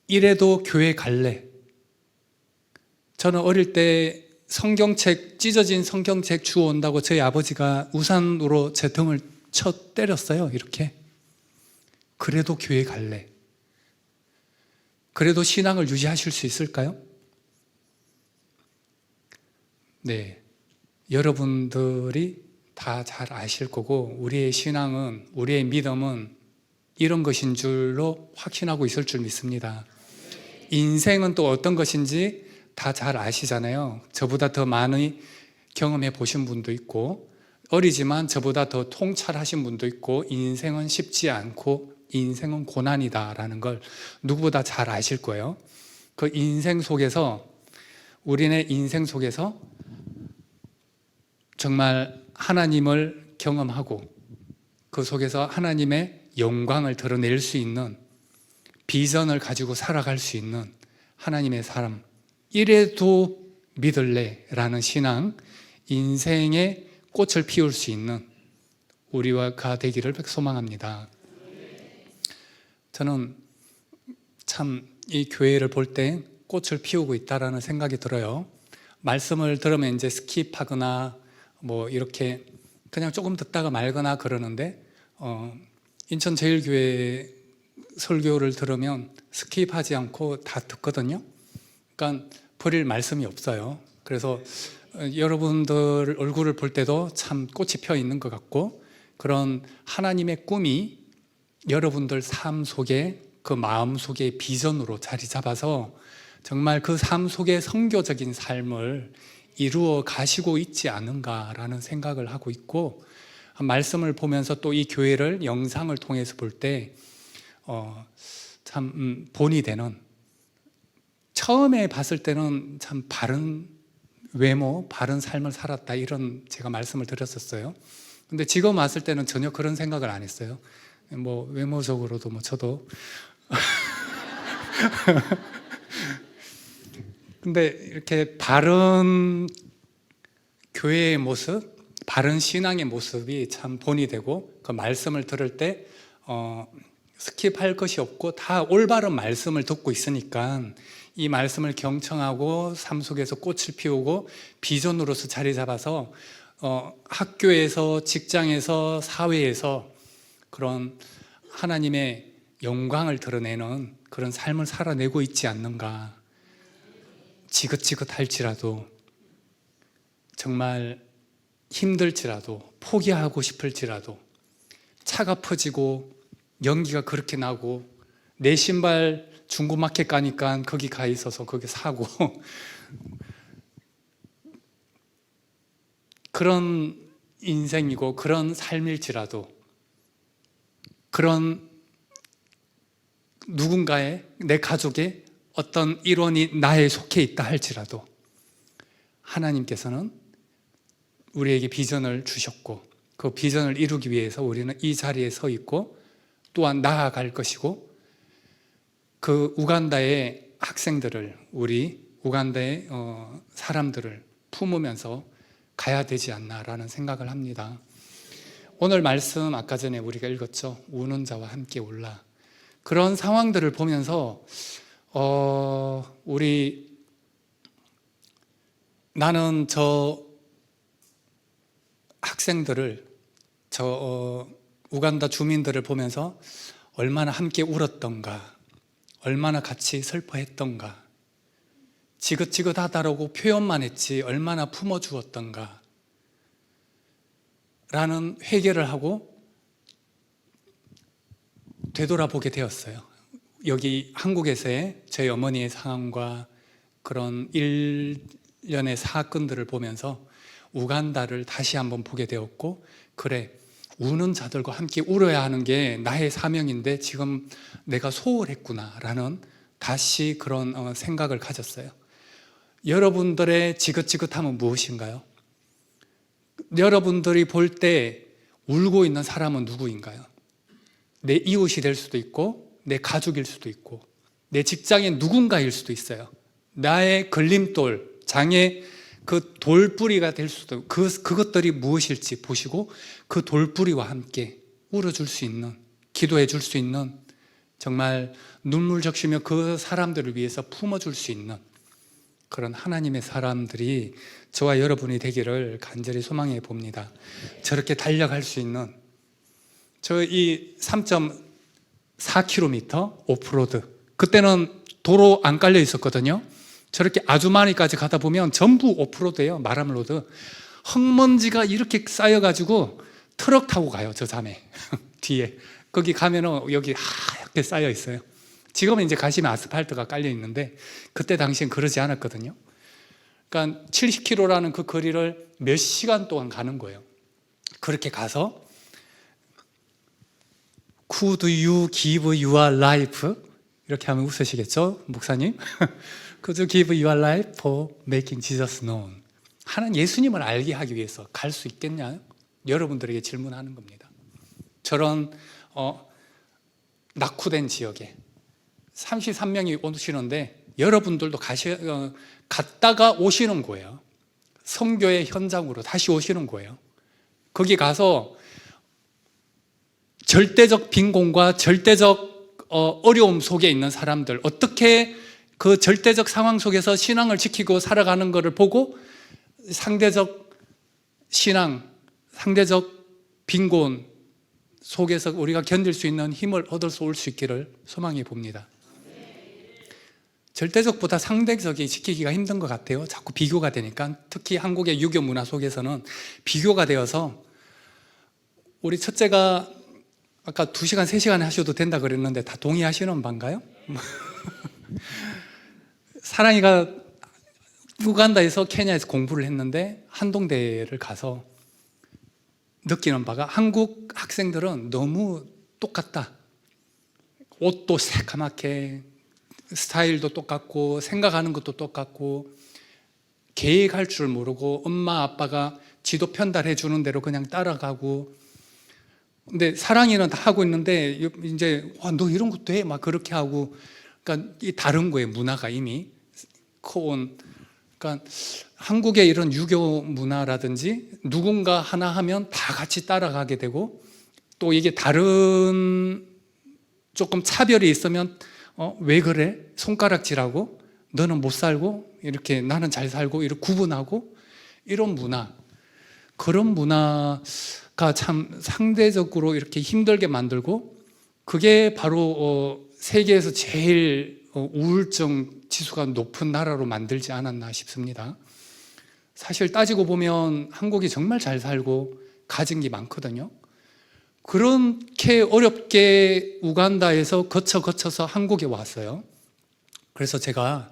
이래도 교회 갈래? 저는 어릴 때 성경책, 찢어진 성경책 주워온다고 저희 아버지가 우산으로 제 등을 쳐 때렸어요. 이렇게. 그래도 교회 갈래? 그래도 신앙을 유지하실 수 있을까요? 네, 여러분들이 다 잘 아실 거고, 우리의 신앙은, 우리의 믿음은 이런 것인 줄로 확신하고 있을 줄 믿습니다. 인생은 또 어떤 것인지 다 잘 아시잖아요. 저보다 더 많이 경험해 보신 분도 있고, 어리지만 저보다 더 통찰하신 분도 있고, 인생은 쉽지 않고 인생은 고난이다라는 걸 누구보다 잘 아실 거예요. 그 인생 속에서, 우리네 인생 속에서 정말 하나님을 경험하고 그 속에서 하나님의 영광을 드러낼 수 있는, 비전을 가지고 살아갈 수 있는 하나님의 사람, 이래도 믿을래라는 신앙, 인생의 꽃을 피울 수 있는 우리가 되기를 소망합니다. 저는 참 이 교회를 볼 때 꽃을 피우고 있다라는 생각이 들어요. 말씀을 들으면 이제 스킵하거나 뭐 이렇게 그냥 조금 듣다가 말거나 그러는데, 인천제일교회 설교를 들으면 스킵하지 않고 다 듣거든요. 그러니까 버릴 말씀이 없어요. 그래서 여러분들 얼굴을 볼 때도 참 꽃이 펴 있는 것 같고, 그런 하나님의 꿈이 여러분들 삶 속에, 그 마음 속에 비전으로 자리 잡아서 정말 그 삶 속에 선교적인 삶을 이루어 가시고 있지 않은가라는 생각을 하고 있고, 말씀을 보면서 또 이 교회를 영상을 통해서 볼 때 참 본이 되는, 처음에 봤을 때는 참 바른 외모, 바른 삶을 살았다, 이런 제가 말씀을 드렸었어요. 근데 지금 왔을 때는 전혀 그런 생각을 안 했어요. 뭐 외모적으로도 뭐 저도 근데 이렇게 바른 교회의 모습, 바른 신앙의 모습이 참 본이 되고, 그 말씀을 들을 때 스킵할 것이 없고 다 올바른 말씀을 듣고 있으니까 이 말씀을 경청하고 삶 속에서 꽃을 피우고 비전으로서 자리 잡아서 학교에서, 직장에서, 사회에서 그런 하나님의 영광을 드러내는 그런 삶을 살아내고 있지 않는가. 지긋지긋할지라도, 정말 힘들지라도, 포기하고 싶을지라도, 차가 퍼지고 연기가 그렇게 나고 내 신발 중고마켓 가니까 거기 가 있어서 거기 사고 그런 인생이고 그런 삶일지라도, 그런 누군가의, 내 가족의 어떤 일원이 나에 속해 있다 할지라도 하나님께서는 우리에게 비전을 주셨고, 그 비전을 이루기 위해서 우리는 이 자리에 서 있고 또한 나아갈 것이고, 그 우간다의 학생들을, 우리 우간다의 사람들을 품으면서 가야 되지 않나라는 생각을 합니다. 오늘 말씀 아까 전에 우리가 읽었죠. 우는 자와 함께 울라. 그런 상황들을 보면서 나는 저 학생들을, 저 우간다 주민들을 보면서 얼마나 함께 울었던가, 얼마나 같이 슬퍼했던가, 지긋지긋하다라고 표현만 했지 얼마나 품어주었던가 라는 회개를 하고 되돌아보게 되었어요. 여기 한국에서의 저희 어머니의 상황과 그런 일련의 사건들을 보면서 우간다를 다시 한번 보게 되었고, 그래, 우는 자들과 함께 울어야 하는 게 나의 사명인데 지금 내가 소홀했구나 라는 다시 그런 생각을 가졌어요. 여러분들의 지긋지긋함은 무엇인가요? 여러분들이 볼 때 울고 있는 사람은 누구인가요? 내 이웃이 될 수도 있고, 내 가족일 수도 있고, 내 직장인 누군가일 수도 있어요. 나의 걸림돌, 장애, 그 돌뿌리가 될 수도 있고, 그것들이 무엇일지 보시고 그 돌뿌리와 함께 울어줄 수 있는, 기도해 줄 수 있는, 정말 눈물 적시며 그 사람들을 위해서 품어줄 수 있는 그런 하나님의 사람들이 저와 여러분이 되기를 간절히 소망해 봅니다. 저렇게 달려갈 수 있는, 저 이 3.4km 오프로드, 그때는 도로 안 깔려 있었거든요. 저렇게 아주마니까지 가다 보면 전부 오프로드예요. 마람로드. 흙먼지가 이렇게 쌓여가지고 트럭 타고 가요. 저 자매 뒤에. 거기 가면은 여기 하얗게 쌓여 있어요. 지금은 이제 가시면 아스팔트가 깔려 있는데 그때 당시엔 그러지 않았거든요. 그러니까 70km라는 그 거리를 몇 시간 동안 가는 거예요. 그렇게 가서 Could you give your life? 이렇게 하면 웃으시겠죠, 목사님? Could you give your life for making Jesus known? 하나님 예수님을 알게 하기 위해서 갈 수 있겠냐요? 여러분들에게 질문하는 겁니다. 저런 낙후된 지역에 33명이 오시는데 여러분들도 갔다가 오시는 거예요. 선교의 현장으로 다시 오시는 거예요. 거기 가서 절대적 빈곤과 절대적 어려움 속에 있는 사람들, 어떻게 그 절대적 상황 속에서 신앙을 지키고 살아가는 것을 보고 상대적 신앙, 상대적 빈곤 속에서 우리가 견딜 수 있는 힘을 얻어서 올 수 있기를 소망해 봅니다. 절대적보다 상대적이 지키기가 힘든 것 같아요. 자꾸 비교가 되니까. 특히 한국의 유교 문화 속에서는 비교가 되어서, 우리 첫째가 아까 2시간, 3시간 하셔도 된다 그랬는데 다 동의하시는 반가요? 사랑이가 우간다에서 케냐에서 공부를 했는데 한동대를 가서 느끼는 바가, 한국 학생들은 너무 똑같다. 옷도 새까맣게, 스타일도 똑같고, 생각하는 것도 똑같고, 계획할 줄 모르고, 엄마 아빠가 지도 편달해 주는 대로 그냥 따라가고. 근데 사랑이는 다 하고 있는데 이제 너 이런 것도 해? 막 그렇게 하고. 그러니까 이 다른 거예요. 문화가 이미 커온. 그러니까 한국의 이런 유교 문화라든지 누군가 하나 하면 다 같이 따라가게 되고, 또 이게 다른 조금 차별이 있으면 왜 그래? 손가락질하고, 너는 못 살고, 이렇게 나는 잘 살고, 이렇게 구분하고, 이런 문화, 그런 문화가 참 상대적으로 이렇게 힘들게 만들고, 그게 바로 세계에서 제일 우울증 지수가 높은 나라로 만들지 않았나 싶습니다. 사실 따지고 보면 한국이 정말 잘 살고 가진 게 많거든요. 그렇게 어렵게 우간다에서 거쳐서 한국에 왔어요. 그래서 제가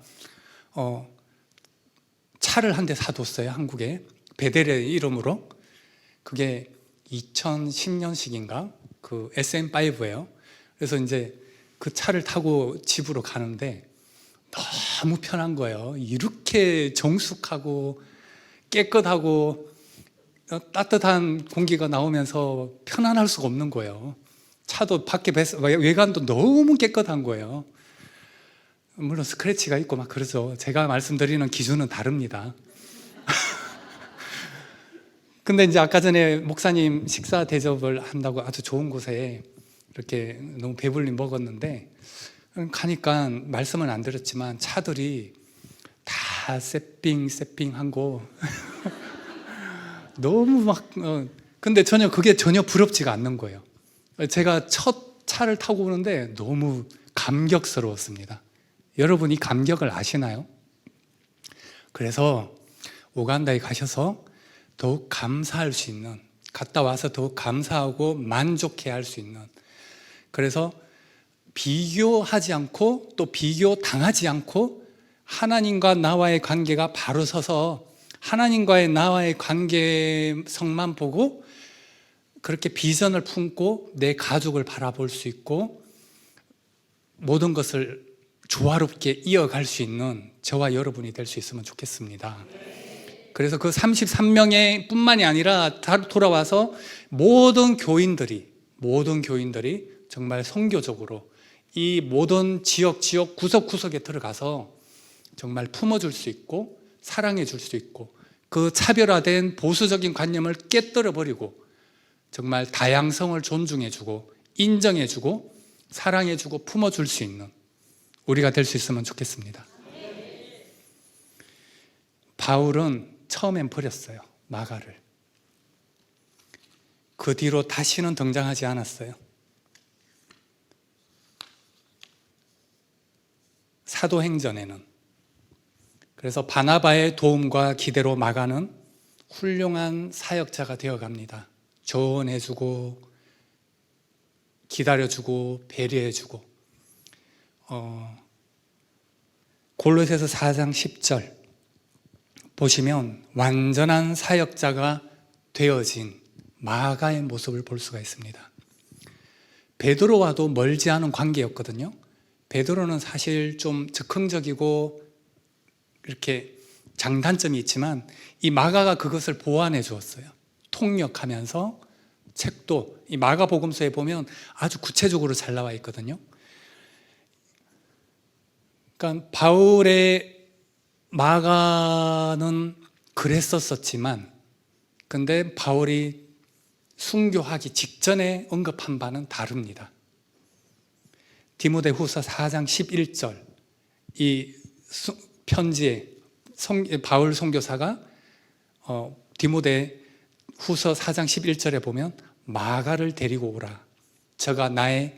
차를 한 대 사뒀어요. 한국에 베델의 이름으로. 그게 2010년식인가 그 SM5예요. 그래서 이제 그 차를 타고 집으로 가는데 너무 편한 거예요. 이렇게 정숙하고 깨끗하고 따뜻한 공기가 나오면서 편안할 수가 없는 거예요. 차도 밖에 외관도 너무 깨끗한 거예요. 물론 스크래치가 있고 막 그러죠. 제가 말씀드리는 기준은 다릅니다. 근데 이제 아까 전에 목사님 식사 대접을 한다고 아주 좋은 곳에 이렇게 너무 배불리 먹었는데, 가니까 말씀은 안 드렸지만 차들이 다 세핑한 거 너무 막 근데 그게 전혀 부럽지가 않는 거예요. 제가 첫 차를 타고 오는데 너무 감격스러웠습니다. 여러분이 감격을 아시나요? 그래서 우간다에 가셔서 더욱 감사할 수 있는, 갔다 와서 더욱 감사하고 만족해야 할 수 있는, 그래서 비교하지 않고 또 비교당하지 않고 하나님과 나와의 관계가 바로 서서 하나님과의 나와의 관계성만 보고 그렇게 비전을 품고 내 가족을 바라볼 수 있고 모든 것을 조화롭게 이어갈 수 있는 저와 여러분이 될 수 있으면 좋겠습니다. 그래서 그 33명의 뿐만이 아니라 돌아와서 모든 교인들이 정말 선교적으로 이 모든 지역 구석구석에 들어가서 정말 품어줄 수 있고 사랑해 줄 수 있고 그 차별화된 보수적인 관념을 깨뜨려 버리고 정말 다양성을 존중해주고 인정해주고 사랑해주고 품어줄 수 있는 우리가 될 수 있으면 좋겠습니다. 바울은 처음엔 버렸어요, 마가를. 그 뒤로 다시는 등장하지 않았어요. 사도행전에는. 그래서 바나바의 도움과 기대로 마가는 훌륭한 사역자가 되어갑니다. 조언해주고 기다려주고 배려해주고. 골로새서 4장 10절 보시면 완전한 사역자가 되어진 마가의 모습을 볼 수가 있습니다. 베드로와도 멀지 않은 관계였거든요. 베드로는 사실 좀 즉흥적이고 이렇게 장단점이 있지만 이 마가가 그것을 보완해 주었어요. 통역하면서 책도 이 마가복음서에 보면 아주 구체적으로 잘 나와 있거든요. 그러니까 바울의 마가는 그랬었지만 근데 바울이 순교하기 직전에 언급한 바는 다릅니다. 디모데후서 4장 11절 이 편지에 바울 선교사가 디모데후서 4장 11절에 보면 마가를 데리고 오라. 저가 나의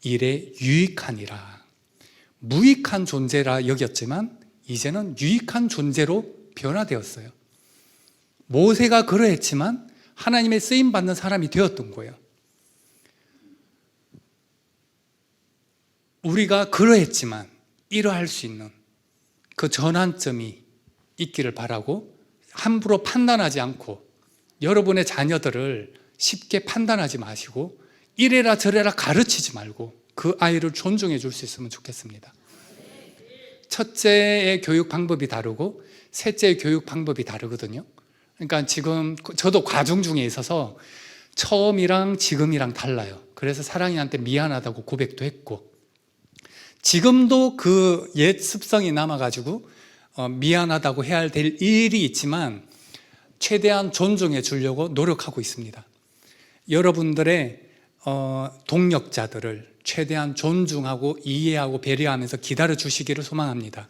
일에 유익하니라. 무익한 존재라 여겼지만 이제는 유익한 존재로 변화되었어요. 모세가 그러했지만 하나님의 쓰임받는 사람이 되었던 거예요. 우리가 그러했지만 이러할 수 있는 그 전환점이 있기를 바라고 함부로 판단하지 않고 여러분의 자녀들을 쉽게 판단하지 마시고 이래라 저래라 가르치지 말고 그 아이를 존중해 줄 수 있으면 좋겠습니다. 첫째의 교육 방법이 다르고 셋째의 교육 방법이 다르거든요. 그러니까 지금 저도 과정 중에 있어서 처음이랑 지금이랑 달라요. 그래서 사랑이한테 미안하다고 고백도 했고 지금도 그 옛 습성이 남아가지고 미안하다고 해야 될 일이 있지만 최대한 존중해 주려고 노력하고 있습니다. 여러분들의 동력자들을 최대한 존중하고 이해하고 배려하면서 기다려 주시기를 소망합니다.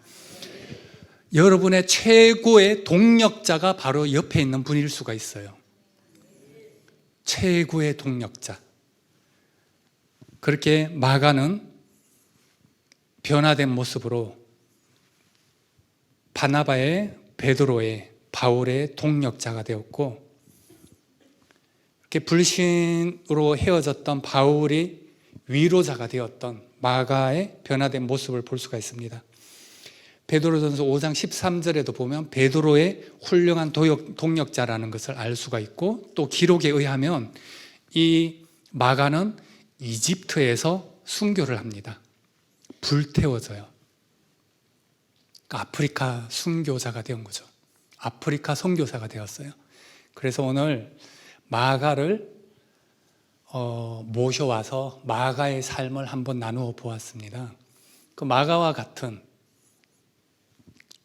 여러분의 최고의 동력자가 바로 옆에 있는 분일 수가 있어요. 최고의 동력자. 그렇게 마가는 변화된 모습으로 바나바의, 베드로의, 바울의 동력자가 되었고 이렇게 불신으로 헤어졌던 바울이 위로자가 되었던 마가의 변화된 모습을 볼 수가 있습니다. 베드로전서 5장 13절에도 보면 베드로의 훌륭한 동력자라는 것을 알 수가 있고 또 기록에 의하면 이 마가는 이집트에서 순교를 합니다. 불태워져요. 아프리카 순교자가 된 거죠. 아프리카 선교사가 되었어요. 그래서 오늘 마가를 모셔와서 마가의 삶을 한번 나누어 보았습니다. 그 마가와 같은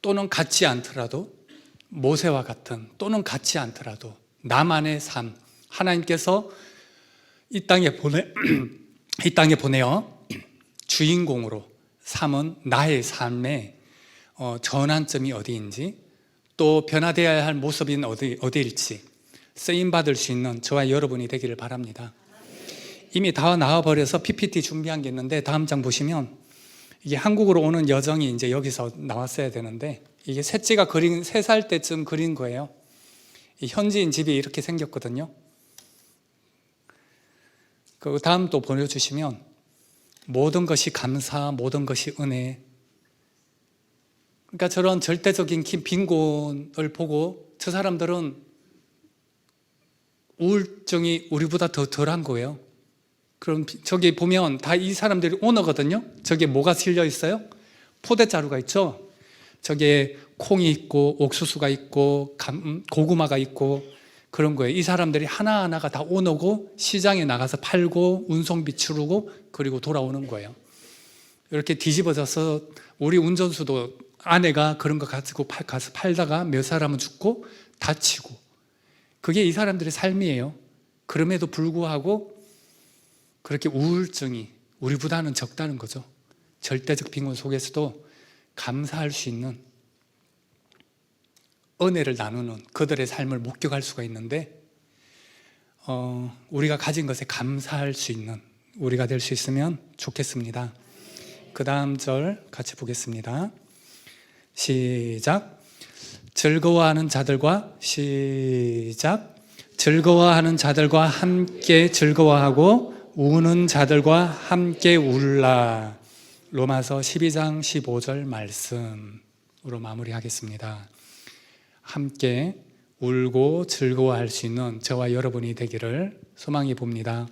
또는 같지 않더라도 모세와 같은 또는 같지 않더라도 나만의 삶, 하나님께서 이 땅에 보내어 주인공으로 삼은 나의 삶의 전환점이 어디인지, 또 변화되어야 할 모습인 어디일지 쓰임받을 수 있는 저와 여러분이 되기를 바랍니다. 이미 다 나와버려서 PPT 준비한 게 있는데 다음 장 보시면 이게 한국으로 오는 여정이 이제 여기서 나왔어야 되는데, 이게 셋째가 3살 때쯤 그린 거예요. 이 현지인 집이 이렇게 생겼거든요. 그 다음 또 보여주시면 모든 것이 감사, 모든 것이 은혜. 그러니까 저런 절대적인 빈곤을 보고 저 사람들은 우울증이 우리보다 더 덜한 거예요. 그럼 저기 보면 다 이 사람들이 오너거든요. 저게 뭐가 실려 있어요? 포대자루가 있죠. 저게 콩이 있고 옥수수가 있고 고구마가 있고 그런 거예요. 이 사람들이 하나하나가 다 오너고 시장에 나가서 팔고 운송비 치르고 그리고 돌아오는 거예요. 이렇게 뒤집어져서 우리 운전수도 아내가 그런 거 가지고 가서 팔다가 몇 사람은 죽고 다치고, 그게 이 사람들의 삶이에요. 그럼에도 불구하고 그렇게 우울증이 우리보다는 적다는 거죠. 절대적 빈곤 속에서도 감사할 수 있는, 은혜를 나누는 그들의 삶을 목격할 수가 있는데, 우리가 가진 것에 감사할 수 있는 우리가 될 수 있으면 좋겠습니다. 그 다음 절 같이 보겠습니다. 시작. 즐거워하는 자들과 즐거워하는 자들과 함께 즐거워하고 우는 자들과 함께 울라. 로마서 12장 15절 말씀으로 마무리하겠습니다. 함께 울고 즐거워할 수 있는 저와 여러분이 되기를 소망해 봅니다.